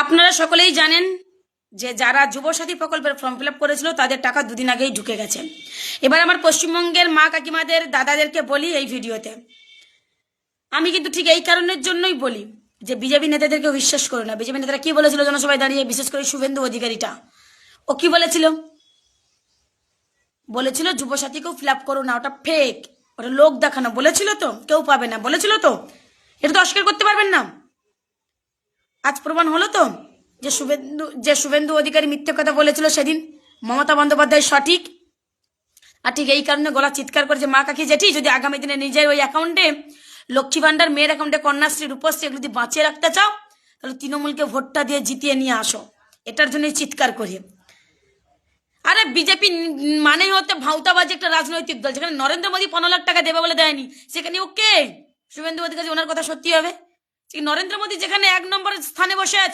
আপনারা সকলেই জানেন যে যারা যুবসাথী প্রকল্পের ফর্ম ফিল আপ করেছিল তাদের টাকা দুদিন আগেই ঢুকে গেছে। এবার আমার পশ্চিমবঙ্গের মা কাকিমাদের দাদাদেরকে বলি এই ভিডিওতে, আমি কিন্তু ঠিক এই কারণের জন্যই বলি যে বিজেপি নেতাদেরকে বিশ্বাস করো না। বিজেপি নেতারা কি বলেছিল জনসভায় দাঁড়িয়ে, বিশেষ করে শুভেন্দু অধিকারীটা, ও কি বলেছিল? বলেছিল যুবসাথীকেও ফিল আপ করো না, ওটা ফেক, ওটা লোক দেখানো। বলেছিল তো, কেউ পাবে না বলেছিল তো, এটা তো অস্বীকার করতে পারবেন না। আজ প্রমাণ হলো তো যে শুভেন্দু অধিকারী মিথ্যে কথা বলেছিল সেদিন, মমতা বন্দ্যোপাধ্যায় সঠিক। আর ঠিক এই কারণে গলা চিৎকার করেছে মা কাকি জেঠি, যদি আগামী দিনে নিজের ওই অ্যাকাউন্টে লক্ষ্মী ভান্ডার, মেয়ের অ্যাকাউন্টে কন্যাশ্রী, রূপশ্রী এগুলো যদি বাঁচিয়ে রাখতে চাও তাহলে তৃণমূলকে ভোটটা দিয়ে জিতিয়ে নিয়ে আসো। এটার জন্যই চিৎকার করি। আরে বিজেপি মানেই হতে ভাউতাবাজি একটা রাজনৈতিক দল। যেখানে নরেন্দ্র মোদী 15 লাখ টাকা দেবে বলে দেয়নি, সেখানে ওকে শুভেন্দু অধিকারী ওনার কথা সত্যি হবে? নরেন্দ্র মোদী যেখানে 1 নম্বরের স্থানে বসে আছে